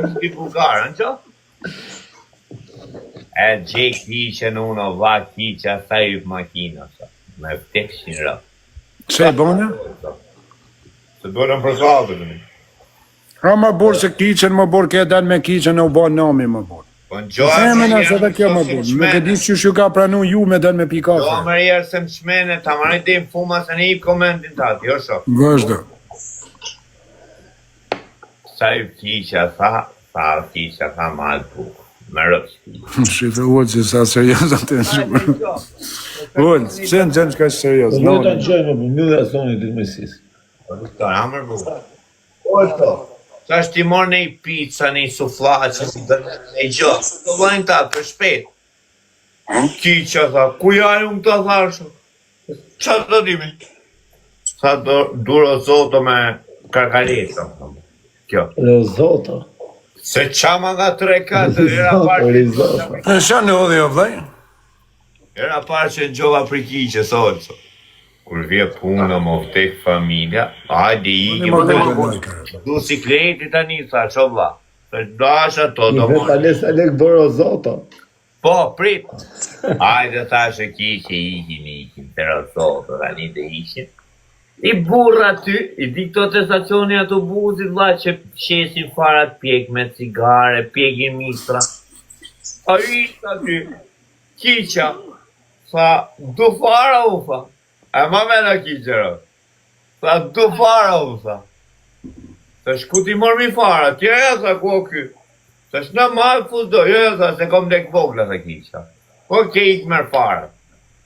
mundi bukarën, që? E gjej kiqen unë, o vla kiqe, sa i makina, me 800 rë. Që e bone? Se dojnë për kallë, Ha më burë se kiqen, më burë ke dan me kiqen e u bo nami më burë. Po në gjoha Themen është edhe kjo më burë. Nuk e di që shu ka pranu ju me dan me pi kafe. Do më rjerë se më shmene, ta marit e më fuma se në i komendin të atë, jo shok. Vazhdo. Sa i kiqa, sa kiqa, sa malë bukë. Me rëpë Shifë ullë që sa serios atë në shumë. Ullë, që në gjënë që ka serios. Po të në gjënë, më mjë dhe asoni të mesis. Po të të amër bukë. Po të. Sa është ti morë në i pizza, në i suflatë, në i gjë. Të vajnë ta, për shpet. Kiqa, tha, ku jajë unë të thashë? Qa të dimi? Sa duro zoto me karkalesa. Kjo. Rozoto. Se qama nga 3-4, era parë E shë në odhë jo vlej? Era parë që në gjova për kiqe, solë. Kur vje puna më vtek familja, hajde i du sikleti tani, sa që vla. Se dash ato do mërë. I vetë alesa lek bërë rozoto. Po, prit. Hajde thashe kiqe, ikin, të rozoto, tani dhe ikin. I burra ty, i di këto të stacioni autobusit, vla, që shesin farat pjek me cigare, pjekin mistra. A ishtë aty, kiqa, sa du fara u fa. E ma me në kiqërë. Sa du fara u fa. Sa shku ti mor mi fara, tjeja sa ku ky. Sa shna malë fuzdo, sa se kom dek vogla sa kiqa. Po ke ik merë fara.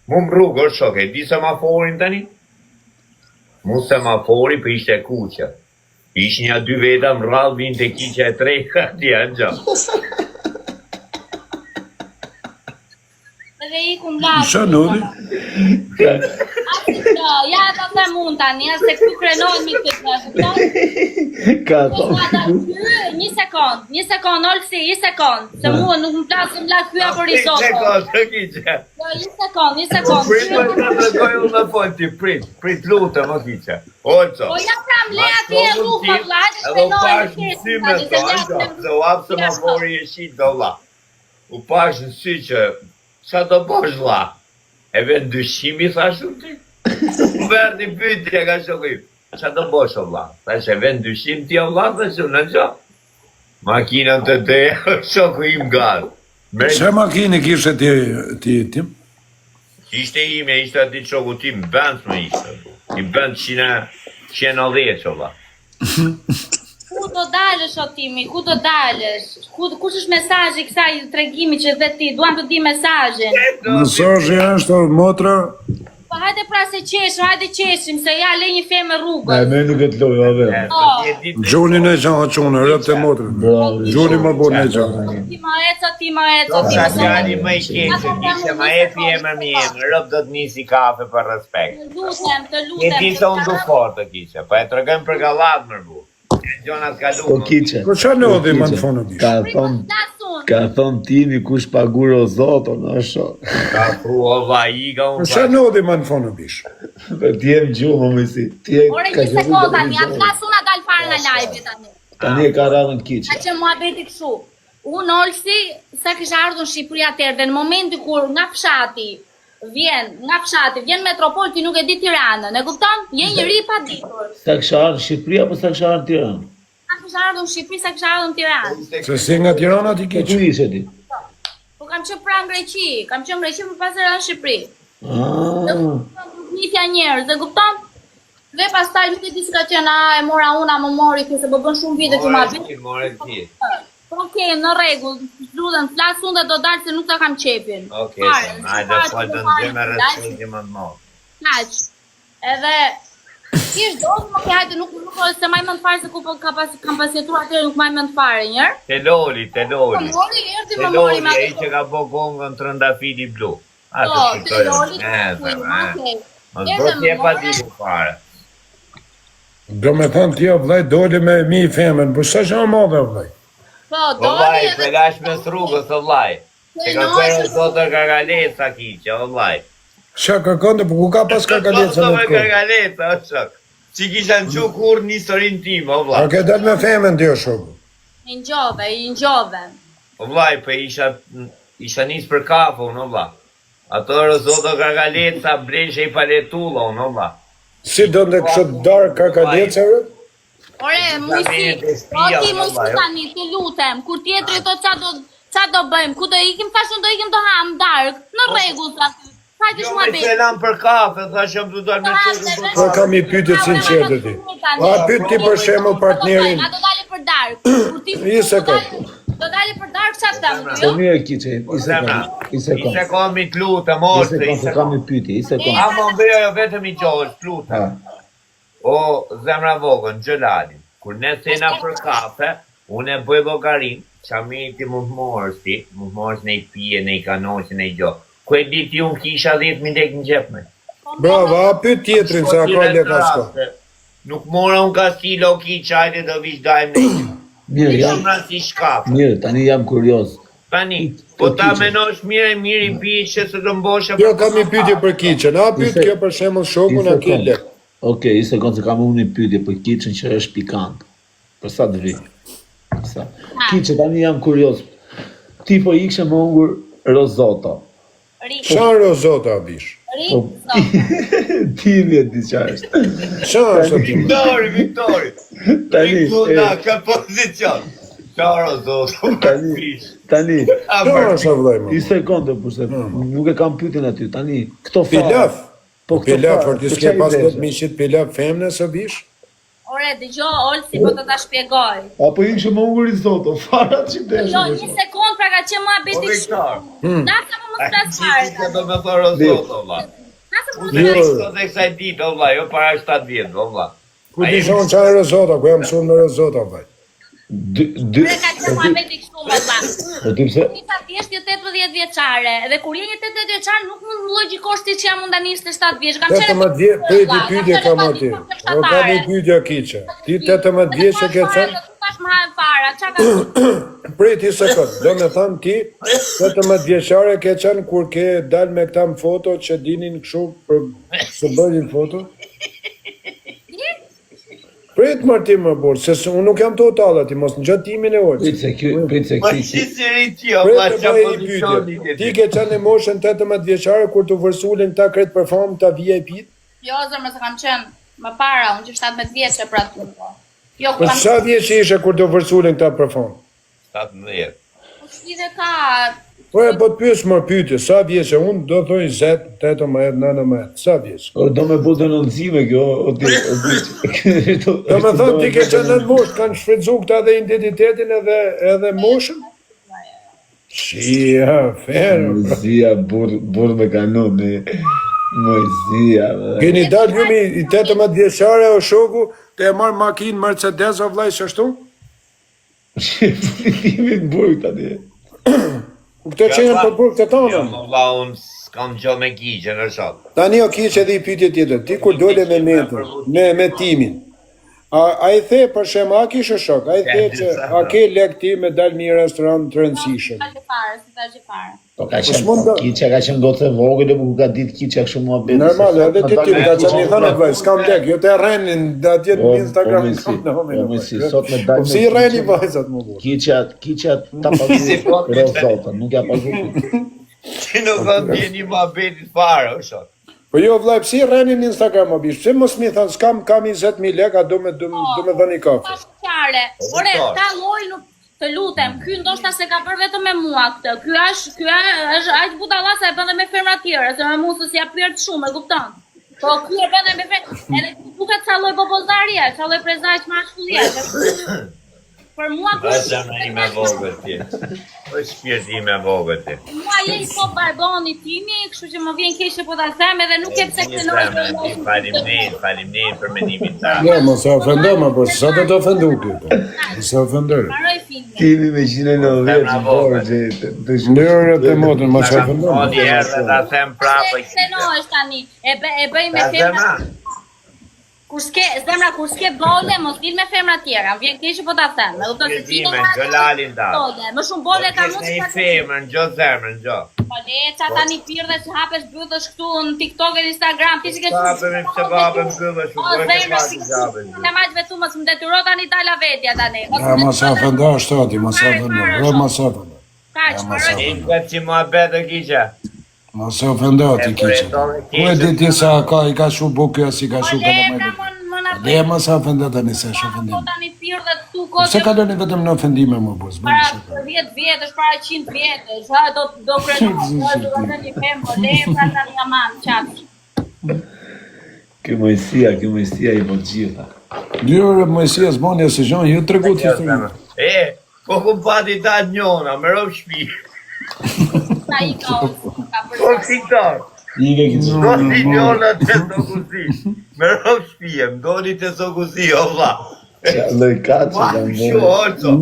Mu më rrugë, është shoke, di semaforin tani? Mu semafori për ishte kuqë. Ish një 2 veta më rrallë vinë të kiqë e 3, këti janë gjë. Dhe i kum latë. Shë në odhë? Ja të të mund tani, se këtu krenojnë mi këtë në Ka to. Një sekund, Olsi, një sekund. Se mua nuk më plasë më latë kyja për risotto. Një sekund, të kiqë. Një sekund. Prit më ka të gojë unë në fol ti, prit lutë më kiqë. Oqo. Po ja pram le ati e rrugë më vlatë, edhe u pash në sy me to, se u apë semafori e shqit do vla. U pash në sy që, qa do bosh vla? E vend dyshimi, thashu ti? U verë një pytje ka shokim. Qa do bosh o vla? Thash e vend dyshim ti o vla, thashu në gjo. Makinën të te, shoku im gallë. Që makini kishe ti tim? Ishte ime, ishte ati shoku tim, bënd më ishte. I bënd 110 o vla. Ku do dalësh o timi, ku do dalësh? Kush është mesazhi kësaj tregimi që dhe ti, duam të di mesazhin. Mesazhi është motra. Po hajde pra se qeshim, se ja le një femë rrugës. Ne nuk e të lojë, ave. Gjoni në gjanë qonë, rëpë të motrë. Gjoni më bo në gjanë. Ti ma eco. Sa fjali më i keqë, kishe ma epi e më mjenë, rëpë do të nisi kafe për respekt. Të lutem. E ti të unë du fort të kishe, pa e të regëm për galat mërbu. Gjonat ka du. Po kiqe. Po që në odhi më në fonë në bishë? Ka thonë timi kush pagur o zoto, në shok. Ka thru o vajiga Po unë që në odhi më në fonë në bishë? Për t'jem gjumë, më si. Ore një sekund tani, atë flasuna dal fare në live tani. Tani e ka radhën kiqe. Ka që mua beti këshu. Unë Olsi, sa kisha ardhur në Shqipëri atëherë dhe në momenti kur nga fshati vjen metropol, ti nuk e di Tiranën, e kupton? Je njëri pa ditur. Sa kisha ardhur në Shqipëri apo sa kisha ardhur në Tiranë? Sa kisha ardhur në Shqipëri, sa kisha ardhur në Tiranë. Se si nga Tirana ti Po kiqë? ku ishe ti? Po kam qenë pra në Greqi, për pas era në Shqipëri. Nisja njerëz, e kupton? Dhe pastaj nuk e di si ka qenë, e mora unë, më mori, se po bën shumë vite që ma bëj. More ti. Okej, në rregull, lutem, flas unë dhe do dalë se nuk ta kam qepin. Okej, hajde fol të ndjemë rrethë më të madh. Kaq. Edhe ish do të hajde nuk se më mend fare se ku kam pasjetuar atë nuk më mend fare një herë. Te loli. Mori erdhi më mori me ai që ka bë gongën trëndafili blu. Te loli. Mos do të pa di fare. Do me thënë tja vllaj doli me mi femën, po sa që më madhe vllaj? Po, O vllaj, pelash me rrugës o vllaj. Se ka thënë zotë Karkalesa kiqë, o vllaj. Qa kërkënde, po ku ka pas Karkalesa në të kohë? Karkalesa, o shok. Që kisha në që kur një historin tim, o vllaj. A ke del me femën tja shokë? I ngjove. O vllai, po isha nis për kafe, unë vlla. Ato rëzoto kakaleca, breshe i paletulla, unë vlla. Si do në kështë darë kakalecëve? Ore, mujsi, tani, të lutem, kur tjetëri to qa do bëjmë, ku do ikim, thashën do ikim të ham dark, në rregull, thashë Jo, mua me selam për kafe, thashëm të dalë me qërë. Po kam I pyetje sinqertë ti. A pyet ti për shembull partnerin? A do dali për dark, kur ti Një sekond. do dali për dark, qa të Po jo? mirë kiçe, i I sekond. sekond mi të lutem, I ose, sekond, se kam një pyetje, i sekond. A më bëja jo vetëm I qohës, të lutem. O, zemra vogën, Gjëlali, kur ne sena për kafe, unë e bëj llogarin, qami ti mund morës në I pije, në I kanoqë, në I gjo. Ku e dit ju në kisha 10.000 lek në gjep me. Bravo, a pyet tjetrin se a ka leka s'ka. Nuk mora unë ka stilo ki qajtë do vish dajmë në I. Mirë, Jam si shkafë. mirë, tani jam kurioz. Tani, po ta menosh mirë I pije që se do mboshe. Jo, kam një pyetje për kiçën. A pyet kjo për shembull shokun a ke lek? Okej, i sekond se kam unë një pyetje për kiçën që është pikant. Për sa të vi? Sa? Kiçë, tani jam kurioz. Ti po ikishe mungur risotto. Çfarë rozota bish? Ti vjet diçka është. Çfarë është ti? Viktori. Tani, Vikuna, ka pozicion. Qaro zoto. tani, Çfarë është vëllai më? i sekondë për se nuk e kam pyetjen aty. Tani, këto fara. Pilaf. Po këto Pilaf, fara, por ti për s'ke çfarë pas i të deshe? miqit pilaf femne së bish? Ore, dëgjoj, Olsi, po të ta shpjegoj. Apo ikishe mungur risotto, fara që Jo, deshe. një sekund pra ka që mua Po beti Viktor. Nasa më mos plas fare. Do me thorë zoto, vlla. Nasa më mos Jo. plas. Sot e kësaj ditë, o vlla, jo para 7 vjet, o vlla. Ku di shon çfarë rozota, ku jam mësuar me rozota vllai. Ore ka që mua beti kështu më vlla. Po ti pse? Ti ta thjesht je 18 vjeçare, dhe kur je një 18 vjeçar nuk mund logjikosht ti që jam mund tani 27 vjeç. Kam qenë 18 vjet, pyetje kam aty. O kam një pyetje kiçe. Ti 18 vjeç e ke thënë? Tash më hajm fara, çka ka? Prit një sekond, do me thënë ti, 18 vjeçare ke qenë kur ke dal me këta në foto që dinin kështu për së bëjnë foto? Prit Martin më burë, se unë nuk jam total ati, mos në gjatë timin e orë. Prit se Po ky. si seri ti, o Prit vlla, të çfarë bëj një pozicioni pyetje. ke Ti ke qenë në moshën 18 vjeçare kur të vërsulin këta kretë perform të VIP? Jo, zërë, se kam qenë më para, unë që 17 vjeçë pra të më. Jo, Po kam sa vjeç ishe kur të vërsulin këta perform? 17. shpide ka. Po e po të pyes më pyetje, sa vjeç e unë do thoj 10, 18, 19, sa vjeç? O, do me bu denoncime kjo, o ti. Do me thënë ti ke qenë në moshë, kanë shfrytzu këta dhe identitetin edhe moshën? Shia, ferë. Mojzia, burr me kanon, Mojzia. Keni dalë ju i 18 vjeçare o shoku të e marrë makinë Mercedes o vllai s'ashtu? Shiftimin burg tani. Këto qenë për burg të Jo, tonë. më vlla, unë s'kam gjo me kishë në shok. Tani o kish edhe I pyetje tjetër. Ti kur dole me mentën, me timin. A I the për shem, a kishë shok? A I the që a ke lek ti me dalë një restorant të rëndësishëm? Si ta fare. Po ka s'mund qenë, do- kiqe ka qenë gocë e vogël, e ku ka ditë kiqe kështu mua bëti. Normal, edhe ti ka qenë një thënë vllai, s'kam lek, jo të rrenin atje në Instagram. sot me dalë. Po si rreni vajzat më burr? Kiqe ta pagu rozotën, nuk ja pagu. Ti nuk kam bje një mabetit fare, o shok. Po jo vllai, pse rrenin në Instagram më bish? Pse mos mi thon s'kam 20.000 lekë, do me dhënë kafe. Pas qare. Ore, ta lloj nuk të lutem, ky ndoshta se ka bërë vetëm me mua këtë. Ky është aq budalla sa e bën dhe me femra tjera, se me mua s'si ja pyet shumë, e kupton? Po ky e bën dhe me femra, edhe duket sa lloj bobozaria, sa lloj prezaq mashkullia. Për mua Vajza me ime vogët ti. Po shpirti ime vogët ti. mua je I po barboni timi, kështu që më vjen keq që po ta them edhe nuk e pse këtë nojë. Faleminderit për mendimin ta. Jo, mos e ofendo më, po sa do të ofendu ti? Mos e ofendoj. Mbaroj filmin. Timi me 190 borgje. Ndërët e modën, mos e ofendo. Oni herë dhe ta them prapë. Se no është tani, e bëj me Ta femra. zema. Kur s'ke bole, mos dil me femra tjera. Vjen keq po ta them. Me kupton se ti Gjolalin da. Më shumë bole ka mund Në femrën, gjo zemrën, gjo. Po leca tani pirde që hapesh byllësh këtu në TikTok e Instagram, ti s'ke Babem, se babem byllësh, u bërë të pati gjabën. Ne majtë vetu mos më detyro tani tala vetja tani. Ja, ma sa fënda shtati, ma sa fënda. Ro, ma sa fënda. Kaq, paroj. Këtë që ma betë kisha. Ma sa fënda ti kisha. Ku e di ti sa i ka shu bukja, si ka shu kalamajtë. Le ma sa fënda tani se shu fëndim. Tani pirde këtu kohë. Pse kaloni vetëm në ofendime më bos, bëni Para shaka. 10 vjetësh, para 100 vjetësh, ha do prenohet, do të një femër, lepra tani aman, çat. Kjo mojësia i po gjitha. Dy orë Mojësia zbonja se gjon, ju tregu ti historinë. Po ku pati ta njona, me rëvë shpi. Sa i ka Po kësiktar. Ike këtë. Do t'i njona të sokuzi. Me rëvë shpijem, do një të sokuzi, o vla. Loj katë Ma, që të shu, mbërë. orco.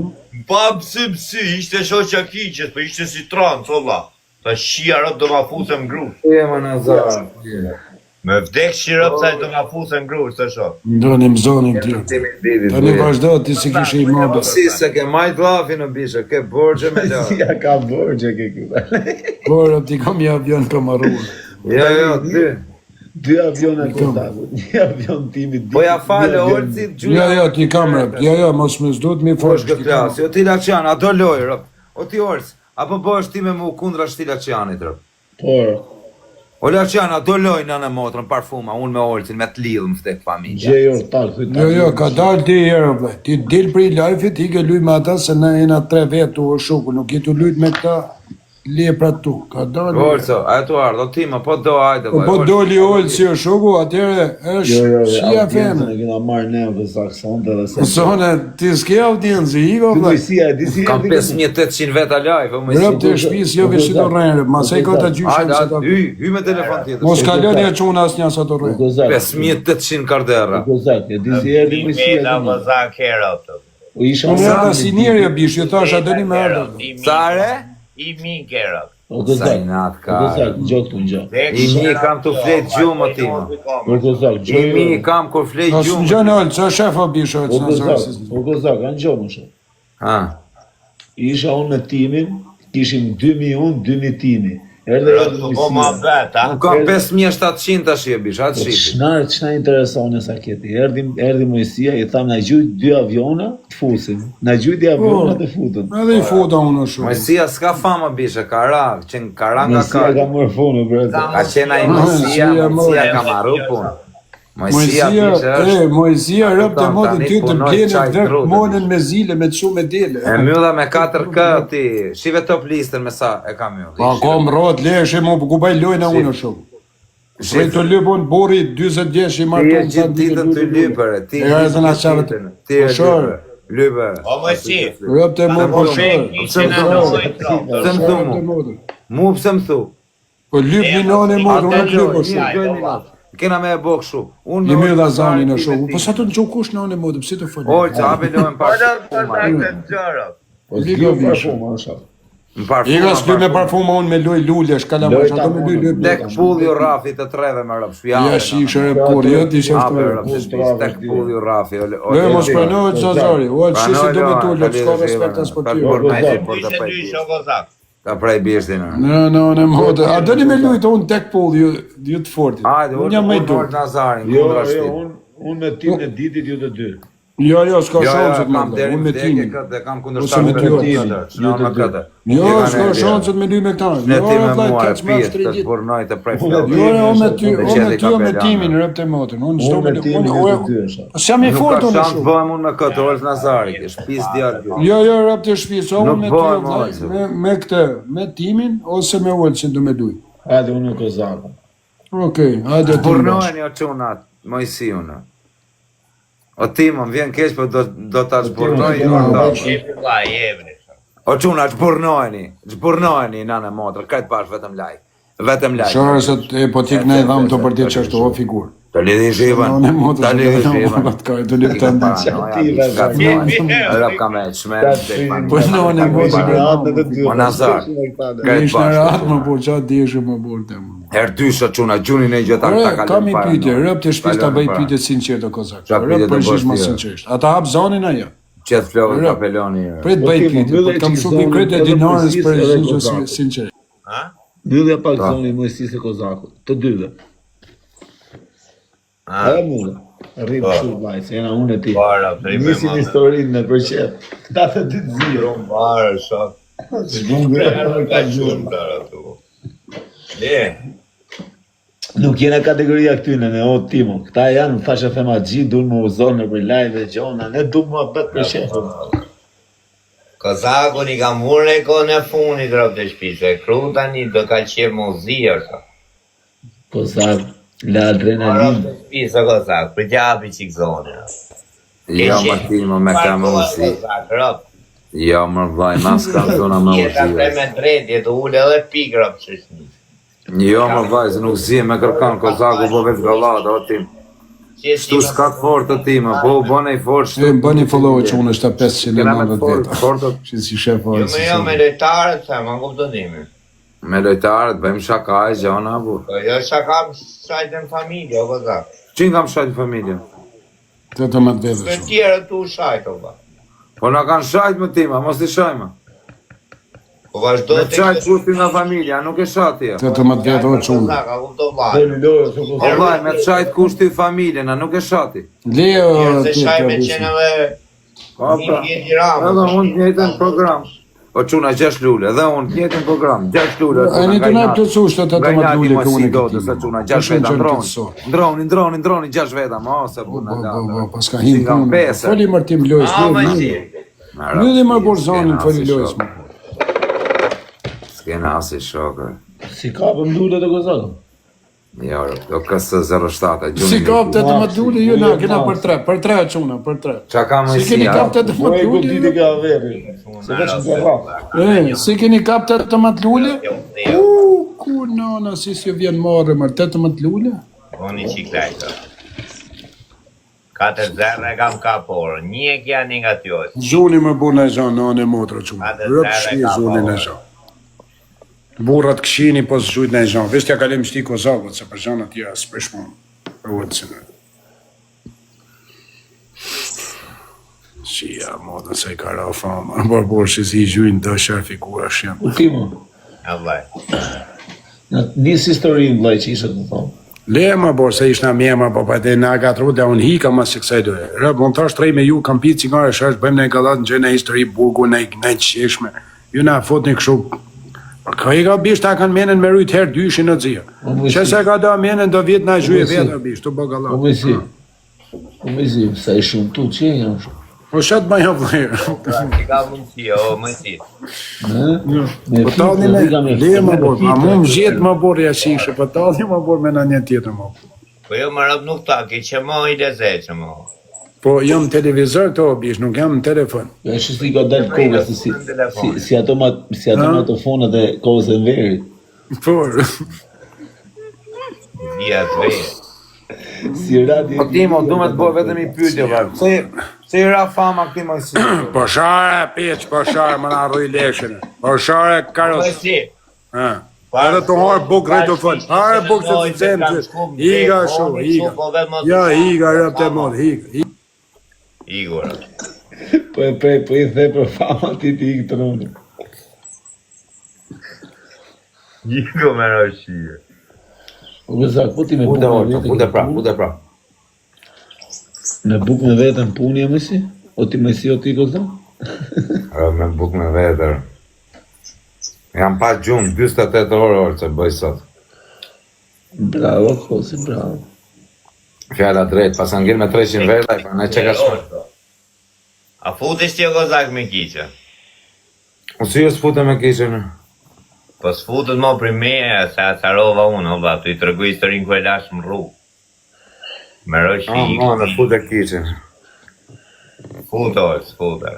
Pa pësë, ishte shoqa kiqës, po ishte si trans, o vla. Ta shia rëp do ma fusem gru. Më Nazar. Me vdek shirëp sa do ma fusem gru, së shok. Ndoni mzonin ti. Tani vazhdo ti si kishe i mobe. Si se ke majt lafi në bishe, ke borgje me lafë. Ja ka borgje ke këtë. Por ti kam një avion kam marruar. Jo, ty. 2 avione kontakut, 1 avion timit. Po ja fale orci Jo, ti kam rëp. Jo, mos më s'duhet mi Po fosh. shkë klasi, o ti Laqian, a do loj, rëp. O ti orc, apo bësh ti me mu kundra shti Laqianit, rëp. Por, O Laqian, a do loj në motrën, parfuma, unë me orcin, me t'lidhë më ftek familja. gjejor talë këtë. Jo, ka dalë ti herë, ble. Ti del për i live-it, ti ke luj me ata, se na jena 3 vetë u shuku, nuk jetu lujt me këta lepra tu. Ka dalë. Orco, a tu ardh, o ti më, po do, ajde, Po doli olë si o shuku, atëre është shia audiencën femë. e kena marrë ne dhe saksonte dhe se. Sone, ti s'ke audiencë, i go, ble. Mojësia, di si Kam 5800 veta live, o më Rëp të shpis, jo vishë të rrejnë, masej ka të gjyshën Ajde, se ta... hy me telefon tjetër. Mos kaloni e quna as një sa të rrejnë. Gozak. 5800 kardera. Gozak, e di si erdi mojësia. Meta vëzak herë, të. O isha Unë edhe si njerë e bish, ju thash atë një më ardhë. Sare? I mi kera. O Sa gozak. i nat O ka. gozak, gjok të një. I mi kam të flet gjumë ti më. O gozak, I mi kam kur flet Nësë në gjumë. gjënë olë, që shefa bish olë, O që gozak, nësë o gozak, anë gjomë shë. Ha. Isha unë me timin, kishim 2000 unë, 2000 timi. Erdhe Po ma bet, ha? Unë kam 5700 tash e bish, atë shipi. Çna intereson e sa keti. Erdi Mojësia, i tham na gjujt 2 aviona të fusin. Na gjujt 2 aviona të futën. Edhe i futa unë shumë. Mojësia s'ka fama bishe, ka ra, qenë ka ra nga Mojësia ka ka. marrë fonë, bre. Ka qena i Mojësia ka marru punë. Mojësia bishe është. Mojësia rëp të Kupton, modën tani ty të punoj blenë çaj dhe trute. monën me zile, me të shumë e dele. E mylla me 4K ti, shive top listën me sa e ka mylla. Pa kom rot, leshe mu ku baj lojnë unë shumë. Shrej të lypon bori 40 vjeç i Ti marrë e gjithë ditën të lypër, ti E ka edhe na qavet. Ti e Po shor. lypër. O më si. Rëp të mu po shërë. Ishte në nojë Pse më thu mu? Mu pse më thu? Po lyp një nane modë, unë të lyp o shumë. Një, 2 minutë. Kena me e bo kështu. Unë Një me mirë orë dhe të zani në ti shumë. me Po ti. sa të në qukush nane modë, pësi të folë? Orë, që hape lojën Po parfuma. në kontakte në gjëra. Po s'ljo parfum, asha. Në parfuma. I ka s'ly me parfuma unë me loj lulesh, kalamash, ato me loj Tek loj. pulli u rafi të treve me rëpë. Ja shi shërë por, jo ti shërë Ape të rëpë, tek pulli u rafi. Le mos pranohet Zazari, uallë shi si do me tullë, s'ka respekt as për ty. Ishte dy shokozak. Ka prej bishtin. Në modë, a dëni me lujtë unë tek pull, ju të fortit. Hajde, Unë jam me i dur. Nazarin, Jo, kundra jo, shtit. unë me tim e ditit ju të dy. Jo, s'ka shansët me kam lujtë, deri unë me vdekje timin. këtë, kam kundër Ose me ty, Shnon me këtë. Jo, s'ka shansët me lujtë me këta. Ne Jo, ti me vllai, mua ka e të smash pjetë, 3 të ditë. burnoj të prej Jo, flokë. o me ty, Me qeti o me kapelane. timin, rëp të motën. Unë s'do Unë me me timin ju të dy, asha. S'jam i Nuk fort ka unë shans shumë. bëhem unë me këtë, orës Nazari, ke shpis djatë ju. Jo, rëp të shpisë, o Nuk unë me bëhem, ty, ose. vllai, me këtë, me timin, ose me ullë që do me duj. Hajde, unë e kozaka. Okej, hajde ti. Burnojni o qunat, mojësi unë. O ti më vjen keq, po do ta zburnoj. Shefi vllai, jevni. O quna, zburnojni, nane motrë, krejt pash vetëm laj. Vetëm laj. Shorë se e po t'ik ne dhamë të për ti qështu o figurë. Të lidhi shivën, Në modë, të lidhi shivën. të lidhi të ndinë. Rëp ka me qmen. Po në modë, O Nazar, krejt ishtë në pash. ratë më po, qatë dishë më bolë të më. Herë dysha çuna, gjunin e gjëta ta kalon. Kam i pyetje, rëp të shtëpisë ta bëj pyetje sinqerte kozak. Rëp përgjigj më sinqerisht. Ata hap zonin ajo. Qet flokët kapeloni. Prit bëj pyetje, po kam shumë pikë dinarës për zgjidhje sinqerisht. Ha? Mbyllja pak zonin mojësisë e kozakut. Të dyve. Ha? A mund. Rrim shumë vajzë, se jena unë e ti. Para, rrim me Nisim historinë në përqep. Ta të dy të zirë. Rom barë, shok. Ka shumë të ratu. Le. Nuk jena kategoria këtyne, ne o Timo. Këta janë fasha fema gjithë, dunë më uzonë në për live e gjona, ne du më betë për shefë. Kozakun i ka murë e kohën e funit rëp të shpise. Kru tani do ka qef mozia, shok. Kozak, la Rëp adrenalin. të shpise, kozak, për t'japi qik zonë. Jo, më Timo, me kamë usi. Kozak, rëp. Jo, më vaj, mas ka zona me Jeta usi. 3 me 3, jetë ullë edhe pikë rëp që shni. Jo, më vaj, se nuk zi me kërkan, kozaku po vetë gallat, o Tim. Shtu s'ka të fort të Timo, po u bëne i fort shtu. E bëni follow që unë është 590 Kena me të veta. fortët. Që si shef Jo me lojtarët, se më kuptodimi. Me lojtarët, bëjmë shaka e gjona, bu. Po jo shakam shajtë në familje, o kozak. Qin kam shajtë familje? 18 veta Për shumë. tjere tu shajtë, o ba. Po na kanë shajtë më Tima, mos i shajma. Po vazhdo Me të shajtë kushtin nga familja, nuk e shati ja. 18 veta o çunë. Kozak, a kupto vajtë. O vaj, me shajtë kushti familje, na nuk e shati. Leo Njerë se ti shaj me ka qenëve Po, një pra. vjetë gjiramë. Edhe unë të njëjtën program. Po çuna 6 lule, edhe unë të njëjtën program, 6 lule. A një të na plotësu shtë të të më lule këune do këti. të sa çuna 6 veta ndroni 6 veta, ma ose puna la. Pas ka hinë punë. Foli mërtim lojës. A, më si. Lidhi më borzonin, foli lojës. S'kena asi shokë. Si kapëm dule të kozakëm? Jo, do kësë 07, gjuni. Si kap të të më lule, ju na kena për 3 çuna, për 3. Qa ka më Si keni kap të të më Po e ku ti të lule? ka veri. Se veç në përra. Si keni kap të të më lule? Ku nona, si s'ju vjen marrë mërë 18 lule? Oni qiklajtë. 4-0 e kam kaporë, një e kja një nga tjotë. Zuni më bu në zhonë, në e motra çuna. Rëp shni zuni në zhonë. Burrat këshini po zhujt në zhonë. Veshtja kalim shti kozakët, se për zhonë atjera së përshmonë. Për vëtësinë. Si ja, modën se i ka ra fama. Por që si i gjujnë dë shërë figura shemë. U Timo, A vaj. njës historinë vlaj që ishe të thonë. Le ma borë se ishna mjema, po pa te nga ka tru dhe unë hika ma se kësaj dojë. Rëp, më thash trej me ju, kam pitë cigare shash, bëjmë në i galat në gjene histori burgu, në i qeshme. Ju na fot një këshu. Ka i ka bisht ta kanë menen me rujt herë dyshin në dzia. Që se ka da menen do vjetë na gjuje vetë bisht, të bë galat. Po me si, sa i shumë tu, që janë shumë? Po shatë ma ja vlerë. Që ka mundësi, o më si. Me Po talni fikë, me, ka me le ma borë, ma mu më gjetë ma borë jashishe, po talni ma borë me në një tjetër ma borë. Po jo më rëp nuk ta, ki që mo i leze që mo. Po jam televizor të obish, nuk jam në telefon. Ja që s'li ka dalë kohës, si automatonat e kohës e nverit. Por, Via të vejë. Si radio... Po Timo, du me të bëj vetëm i pyetje, vërë. Se i ra fama këti më si. po share peq, po share më na rruj leshen. Po share Më karos. si. Ha. Edhe të harë buk rejtofon. Harë buk se të zemë që. Higa shu, higa. Ja, higa, rëp të mod, higa. Igor. Po e prej, po i the për fama ti ikë të rëmë. Igor me rëshirë. Po gëzak, po ti me buk me vetën. Bude pra. Me buk me vetën puni e mësi? O ti mësi o ti gëzak? Me buk me vetër. Jam pa gjumë, 28 orë që bëj sot. Bravo, Kosi, bravo. Fjalla drejt, pas angir me 300 veta, pa ne që ka shme. A futesh ti o kozak me kiqe? U si ju s'fute me kishën? Po s'futët mo primeja, se acarova unë, o ba, tu i tërgu historinë ku e lash më rrugë. Me rëshi i Ma, në fute kishën. S'futë.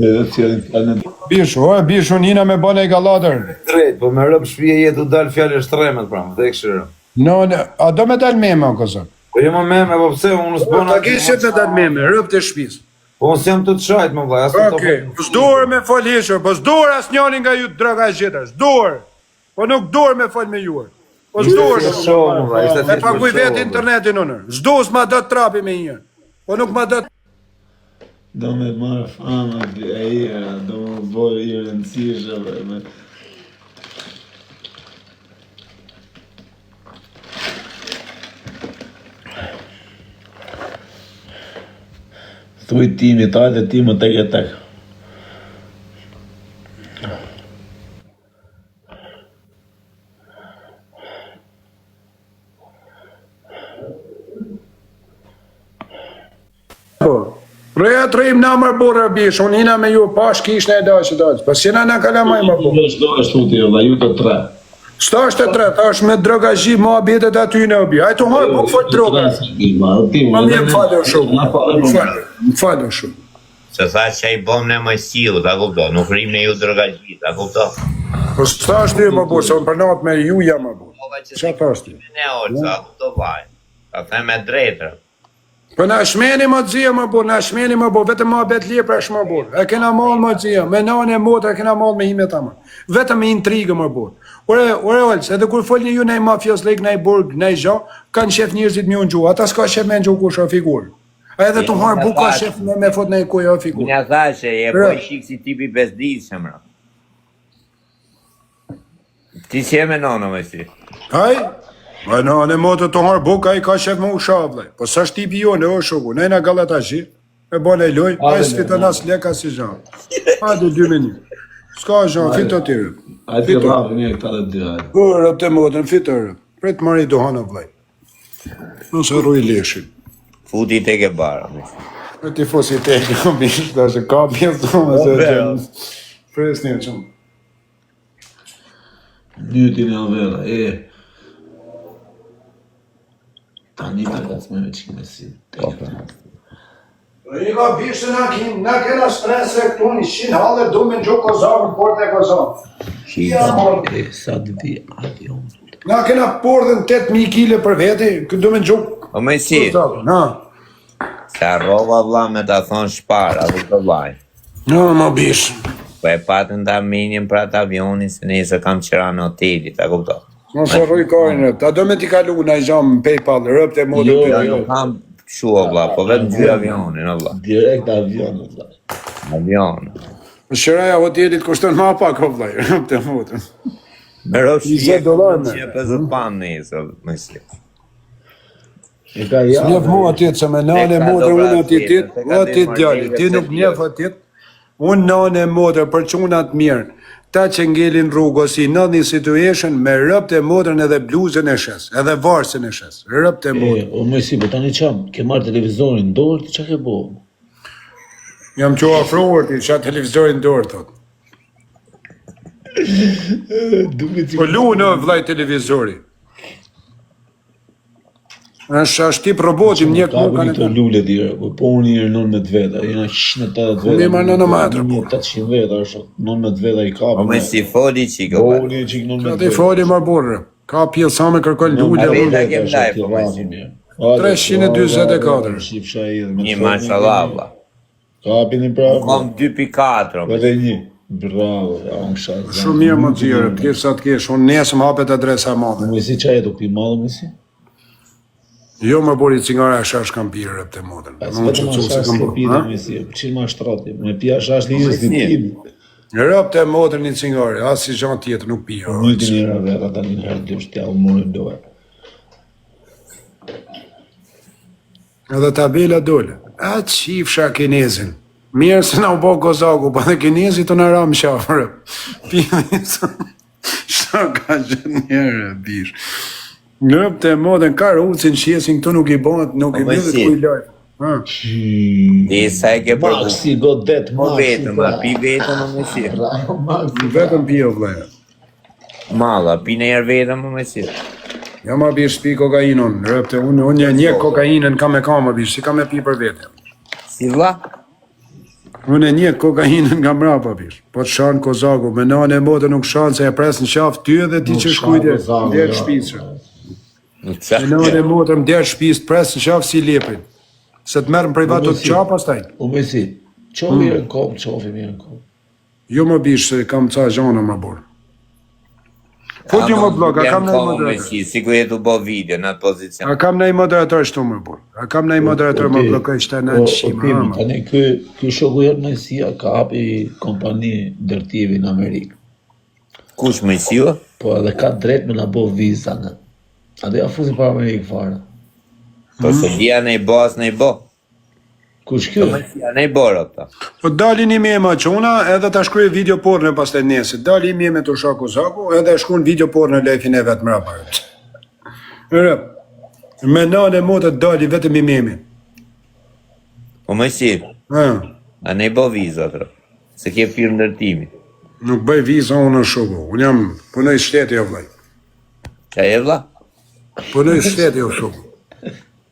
Dhe dhe cilin fjallën. Bishu, bishu, nina me bane i galatër. Drejt, po me rëpë shpije jetu dalë fjallë shtremet, pra, më dhe këshirë. No, a do me dal meme, o këzak? Po jo më meme, po pse, unë s'bona... Ta kishe të dal meme, rëp të shpis. Po unë s'jam të të shajt, më vlaj, asë të Okej, s'duar me folishër, po s'duar as njoni nga ju të draga gjithër, s'duar. Po nuk dorë me fol me juar. Po s'dorë. Shumë, vlla, ishte E thjesht paguj për vetë show, internetin unë. S'do s'ma do të trapi me një. Po nuk ma do të... Do me marrë fama e ira, do me bërë i rëndësishme me... Thuj timit, hajde ti më tek e tek. Po. Reja të rejmë na mërë burë bish, unë ina me ju pash kish në e daqë. Pas jena në kalamaj më burë. Shdo është tuti, dhe ju të tre. Sta është të tre, ta është me drogazhi, ma abetet aty në obi. Hajtë u hajtë, buk fërë droga. Ma mi e më falë shumë. Më falë shumë. Se tha që i bom në më silu, ta kupto, nuk rrim në ju drogazhi, ta kupto. Po sta është ti më burë, se unë përnat me ju jam më burë. Qa ta është ti? Ne orë, ta kupto vaj. Ta them me drejtër. Po na shmeni më dzia më burë, na shmeni më burë, vetëm ma bet lepra është më burë. E kena malë më dzia, me nane e motë e kena malë me hime ta më. Vetëm me intrigë më burë. Ore olës, edhe kur folni ju nej mafios lek, nej burg, nej zha, kanë shef njërzit mi unë gjuhë, ata s'ka shef me në gjuhë ku shë figurë. A edhe të harë buka shef me fot nej kuja figurë. Nga thashe, e po shikë si tipi bezdishëm, ra. Ti si e me nono me si? Haj? A në motë të harë buka i ka shef me u shavlej. Po sa shtipi jo në o shuku, nejna galat ashi, e bën e loj, a e s'fiton as leka si zha. Hajde 2 minutë. S'ka zha, fito tjere. A ti rrapë një këta dhe dy hajde. Po, rëp të modën, fitë rëp. Pret marri dohana vlaj. Nëse rruj leshin. Futi te ke bara, me si. Pret ti fosi te ke këmbish, da që ka pjesë të më se që... Pres një qëmë. Nytin e avera, Tani të gacme me qime si. I ka bishtë na kena strese këtu një 100 halë, du me në gjokë kozavë, në portë e kozavë. Sa të vi avion. Na kena pordën 8.000 kile për veti, du me në gjokë O me si, kozavë. Na. se rova vla me ta thonë shpara, ku të vlaj. No, ma bishtë. Po e patën të aminjen për atë avionin, se nëse kam qëra në hotelit, ta kupto. Ma së rruj karin rëp, ta do me t'i kalu në i gjamë PayPal, rëp të modën Jo, të Ja jo. nuk kam shu o vla, po vetëm dy avionin o vla. Direkt avion, vlla. Avion. Shëraja hotelit kushton ma pak o vlaj, rëp të modën. Me rosh $20 me. që e 50 pan nëjse, me si. E ka Njef mu atit, se me nane Tek ka modër dobra unë atit, tjetër, tek ka atit dhe djali, marrëgje ti nuk se njef atit, unë nane modër për qunat mirë, ta që ngelin rrugë, si në një situation me rëpt e modrën edhe bluzën e shes, edhe varsën e shes, rëpt e modrën. O me si, po tani qam, ke marrë televizorin në dorë, ti qa ke bo? Jam që afruar ti, qa televizorin dorë, thot. Po lu në vlaj televizori. është tip roboti, më njek Ka nuk kanë këto lule dire, po unë i nën me të veta, jena 180 veta. Unë i marrë nënë matër, po. 800 veta, është nën me të veta i ka. O me si foli qiko, Po pa. unë i qik nën me Ka të ti veta. foli më burrë. Ka pjesë sa me kërkon lule. A veta unë. kem live, po me si. 324. Një mashallah, vla. Kapin i prapë. Kom 2.4, Po dhe një. Bravo, ja unë shazan. Shumë mirë më të gjirë, të kesh sa të kesh, unë nesë më hapet adresa madhe. Me si qa e do pi madhe me si? Jo më bori cigara e shash kam pirë rëp të modën. Pas vetëm ma shash ke pide me si, qilë ma shtrati, me pia shash linjës një tim. Rëp të modën një cigare, asë si gjanë tjetë nuk pija. Një të njëra vera, ta një herë dështë tja u mërë dojë. Edhe tabela dole. A qifsha kinezin. Mirë se na u bo Kozaku, pa dhe kinezit të në ramë shafë rëp. Pijë, shta ka gjë njërë, bish. Rëp të modën, ka rucin, shjesin këtu nuk i bëhet, nuk i Po, me bëhet si. kuj lojë. Ti sa e ke përgu. Maxi, godet, Po maxi. vetëm, a pi vetëm o me si. Bravo, maxi. Vetëm pio vlejë. Malla, pi në herë vetëm o me si. Ja ma bish pi kokainon, rëpte, unë një kokainën kam e kam, bish, si kam e pi për vete. Si vla? Unë një kokainën nga mrapa, bish. Po të shanë Kozaku, me nane e modë nuk shanë, se e presë në shafë ty edhe ti që shkujte, derë shpisë. Me nane e modë më derë shpisë, presë në shafë si lepin. Se të merë në privatot të qa pastaj. U me si, qofi mirë në kopë, qofi mirë në kopë. Jo më bish, se kam ca zhona më borë. Po ti më blog, a kam në me moderator? si, si ku jetu bo video në atë pozicion. A kam në moderator shtu më bur? A kam në moderator më blokoj shtë në qima? Tani ky shoku jot në Sia ka hapi kompani ndërtimi në Amerikë. Kush me si jo? Po edhe ka drejt me na bo viza në. A do ja fusin para Amerikë fare. Po se dhja ne i bo, as ne i bo. Kush Po kjo? me si, ne i bora këta. Po dalin i mje ma quna edhe ta shkruaj video porno pas të nesit. Dali i mje me të shaku zaku edhe shkruan video porno lefin e vetë mrapa. Rëp, me nane motët dali vetëm i mjemi. Po me si, a ne i bo viza, tra. Se ke firmë ndërtimi. Nuk bëj viza unë në shoku. Unë jam punoj shteti o vlaj. Qa e vla? Punoj shteti o shoku.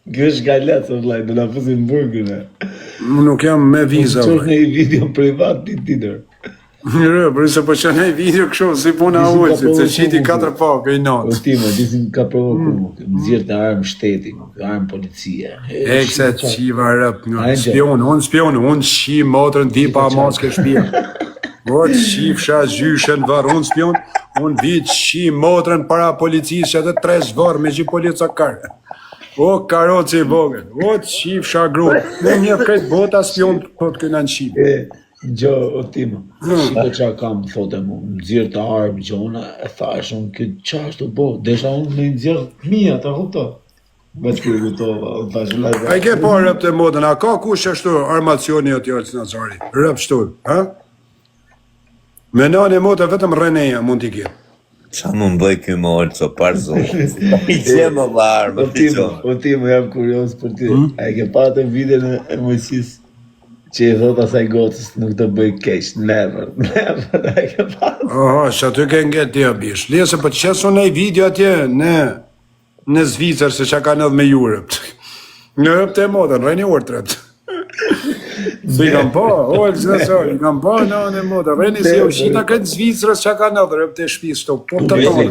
Kjo është galet, o vlaj, do na fusin burgun e. Unë nuk jam me viza o Qos vlaj. në i video privat ditë titër. Rëp, përse po që nej video kështu si puna Disi ka ujtë, se provokuar qiti mu, 4 pa, këj O natë. Timo, disin ka provokuar mu, më zirë të armë shteti, armë policia. E këse qiva rëp, Ajde. spion, unë shi motrën di pa maske shpia. O të shifsha zyshen var, unë spion, unë vit shi motrën para policisë që të 3 zvarë me gjithë polica karë. O karoci vogël, o të shifsha gruë, në një këtë bota spion po të këna në shqipë. Gjo, o Timo, shiko qa kam, thote mu, më zirë të armë, gjona, e thash, unë këtë qa është të bo, desha unë me nëzirë mija, të kupto. Vetë kërë gutova, unë thash, A i ke po rëp të modën, a ka kush ashtu armacioni o t'jallës Nazari? Rëp shtu, ha? Me nane motë vetëm Reneja mund t'i kje. Qa më më bëj kjo më orë, co parzo. I që më varë, O Timo, jam kurios për ti. A e ke pa të videon e Mojsis që i thot asaj gocës nuk të bëj keq, never, a e ke pa? Oho, që aty ke nge tja bish. Lese për të qesu nej video atje në Zvicër se që ka nëdhë me jurëpt. Në rëp të modën, rejni urtërët. Si i kam po, o e lëzë nësër, i kam po në modën, rejni si o shita këtë Zvicërës që ka nëdhë rëp të shpis të po të tonë.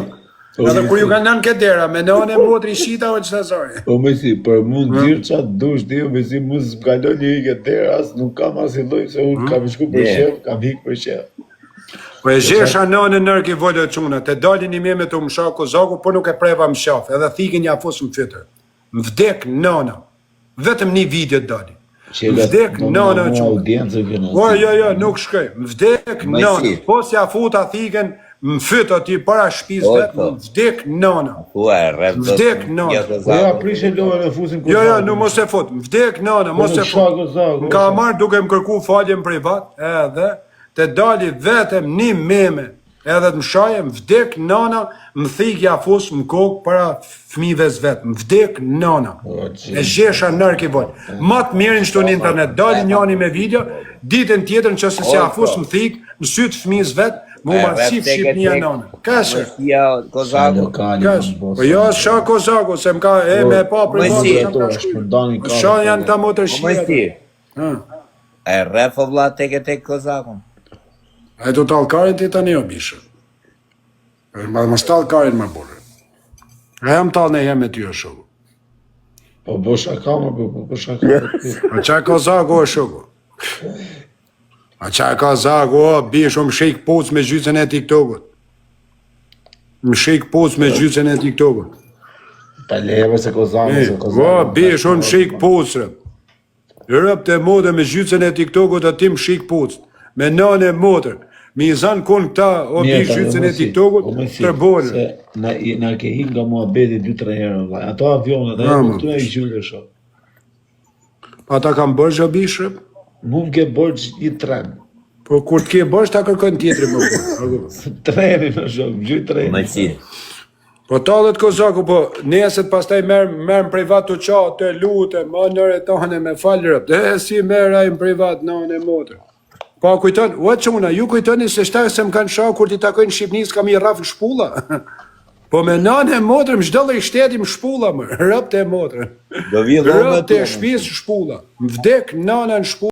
Edhe kur ju ka nënë këtë dera, me nënë e modri shita o që nësër. O me si, për mund dirë qatë dush, di o me si, mu s'm kalon një i këtë dera, as nuk kam as i loj, se unë kam shku për shef, kam hik për shef. Po e zhesha nënë nërki volë të quna, të dalin i me të më shaku zaku, po nuk e preva më shaf, edhe thikin një afus më fytër. Më vdek nëna, vetëm një video të dalin. Më vdek nëna quna. Audiencë kënë. O, jo, nuk shkoj, më vdek nëna, po si afuta thiken, më fytë ati para shpis vetë, më vdek nëna. Ku e rrëp të Vdek nëna. Po ja, prishe lojën e fusin kur. Jo, nuk mos e fut, më vdek nëna, mos e fut. Më ka marrë duke më kërku falje më privat, edhe, të dali vetëm një meme, edhe të më shaje, më vdek nëna, më thikja fus më kokë para fëmijëve vetë, më vdek nëna. E zhesha nërki volë. Ma të mirin shtu në internet, dali njani me video, ditën tjetër në qëse si afus më thik, në sytë fëmijës vetë, mu marë qip Shqipnia nëna. Kashë? Ja, Kozaku. Kashë? Po jo, shë Kozaku, se më ka e me pa privat. Shë janë ta më të Po me si, shqia. e rrëf o vla tek e tek Kozakun. A e do talkarin ti tani o bishë. Ma talkarin më burë. A jam tal në jem e ty o shoku. Po bo shaka më, po shaka. A qa Kozaku o shoku? A qa Kozaku o bishë më shik puc me gjycën e TikTokut. Më shik puc me gjycën e TikTokut. Pa leve se kozame, se kozame. O bishë më shik puc rëp. Rëp të modë me gjycën e TikTokut aty më shik puc. Me nënë e motër. Mi zanë konë këta o bishë gjycën e TikTokut të borë. Na ke hik nga muhabeti 2-3 herë, vllai. Ato avionet, ajo nuk të i gjyllë shoh. Pa ta kam bërë o bishë rëp? Mu më ke borç një tren. Po kur të ke bërë ta kërkën tjetëri më burë. Treni në shoh, gjyj treni. Me si, Po talët Kozaku, po neset pastaj merë në privat të qatë, të lutë, ma nëre tohane me falërëp, dhe si merë ajë në privat nënë e motër. Po kujton, o quna, ju kujtoni se shtarë se më kanë shau kur ti takojnë Shqipni s'kam i rafë në shpulla. Po me nënë e motër më shdëllë i shteti më shpulla më, rëp të e motër. do vi Rëp të e shpis shpulla, më vdek nënë në shpulla.